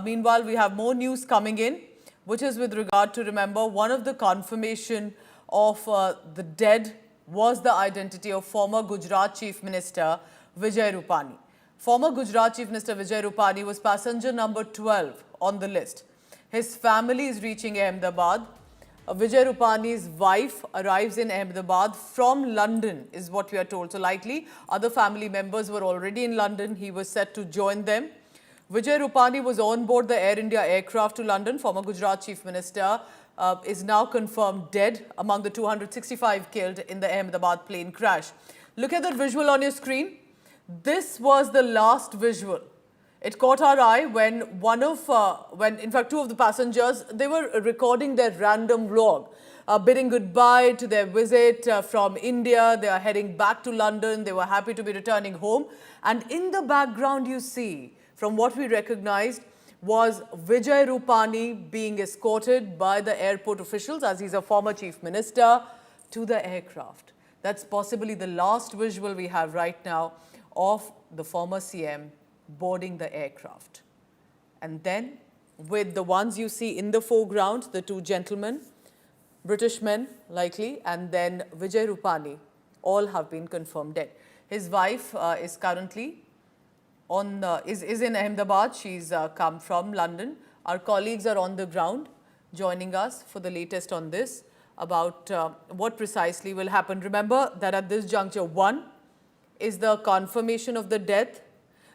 Meanwhile, we have more news coming in, which is with regard to, remember, one of the confirmation of the dead was the identity of former Gujarat Chief Minister Vijay Rupani. Former Gujarat Chief Minister Vijay Rupani was passenger number 12 on the list. His family is reaching Ahmedabad. Vijay Rupani's wife arrives in Ahmedabad from London, is what we are told. So likely, other family members were already in London. He was set to join them. Vijay Rupani was on board the Air India aircraft to London. Former Gujarat Chief Minister is now confirmed dead among the 265 killed in the Ahmedabad plane crash. Look at that visual on your screen. This was the last visual. It caught our eye when in fact, two of the passengers, they were recording their random vlog, bidding goodbye to their visit from India. They are heading back to London. They were happy to be returning home. And in the background, you see, from what we recognized, was Vijay Rupani being escorted by the airport officials, as he's a former chief minister, to the aircraft. That's possibly the last visual we have right now of the former CM boarding the aircraft. And then, with the ones you see in the foreground, the two gentlemen, British men likely, and then Vijay Rupani, all have been confirmed dead. His wife is currently is in Ahmedabad. She's come from London. Our colleagues are on the ground joining us for the latest on this about what precisely will happen. Remember that at this juncture, one is the confirmation of the death,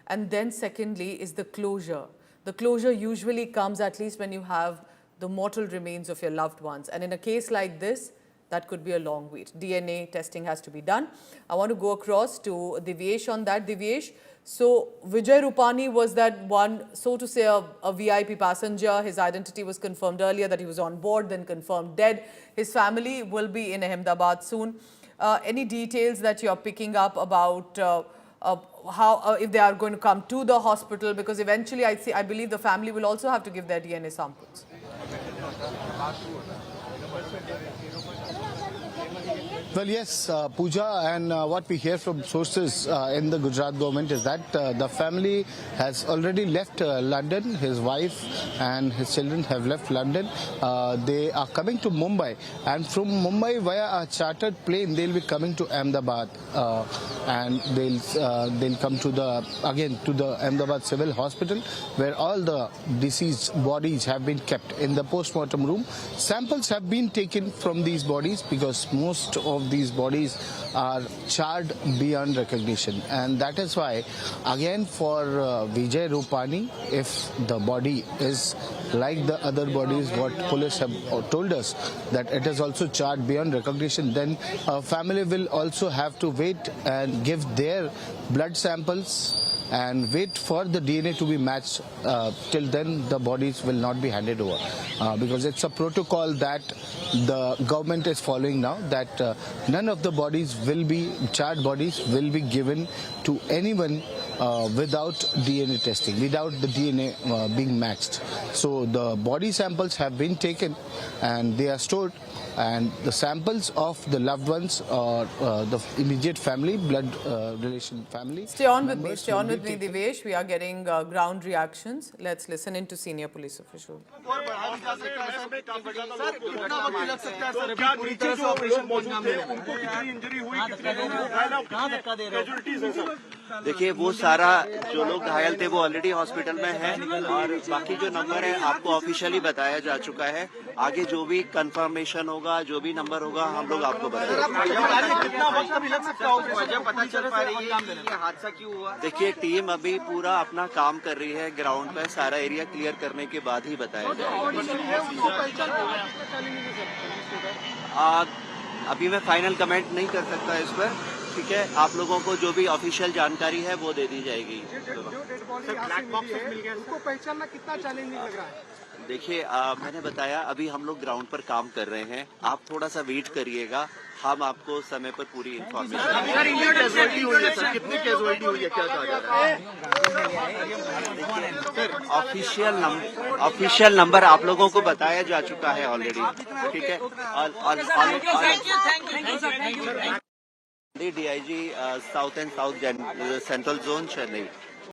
and then secondly is the closure. The closure usually comes at least when you have the mortal remains of your loved ones. And in a case like this, that could be a long wait. DNA testing has to be done. I want to go across to Divyesh on that. Divyesh, so Vijay Rupani was that one, so to say, a VIP passenger. His identity was confirmed earlier that he was on board, then confirmed dead. His family will be in Ahmedabad soon. Any details that you're picking up about how if they are going to come to the hospital, because eventually I believe the family will also have to give their DNA samples. Well, yes, Pooja, and what we hear from sources in the Gujarat government is that the family has already left London. His wife and his children have left London. They are coming to Mumbai, and from Mumbai via a chartered plane, they'll be coming to Ahmedabad, and they'll come to the Ahmedabad Civil Hospital, where all the deceased bodies have been kept in the post-mortem room. Samples have been taken from these bodies because most of these bodies are charred beyond recognition, and that is why, again, for Vijay Rupani, if the body is like the other bodies, what police have told us, that it is also charred beyond recognition, then family will also have to wait and give their blood samples and wait for the DNA to be matched. Till then, the bodies will not be handed over because it's a protocol that the government is following now, that none of the bodies will be, charred bodies will be given to anyone without DNA testing, without the DNA being matched. So the body samples have been taken and they are stored, and the samples of the loved ones or the immediate family, blood relation family. Stay on with me, Divyesh. We are getting ground reactions. Let's listen in to senior police official. देखिए, वो सारा जो लोग घायल थे वो already hospital में हैं, और बाकी जो नंबर है आपको ऑफिशियली बताया जा चुका है. आगे जो भी कंफर्मेशन होगा, जो भी नंबर होगा, हम लोग आपको बताएंगे. कितना वक्त अभी लग सकता है, पता चल पा रही है ये हादसा क्यों हुआ? देखिए, टीम अभी पूरा अपना काम कर रही है ग्राउंड पे. सारा एरिया क्लियर करने के बाद ही बताया जाएगा. अभी मैं फाइनल कमेंट नहीं कर सकता इस पर. ठीक है, आप लोगों को जो भी ऑफिशियल जानकारी है वो दे दी जाएगी. उसको पहचानना कितना चैलेंजिंग लग रहा है? देखिए, मैंने बताया अभी हम लोग ग्राउंड पर काम कर रहे हैं. आप थोड़ा सा वेट करिएगा, हम आपको समय पर पूरी इन्फॉर्मेशन. कितनी कैजुअलिटी हुई है, क्या कहा जा रहा है? ऑफिशियल नंबर आप लोगों को बताया जा चुका है ऑलरेडी. ठीक है, DIG south and south central zone Chennai.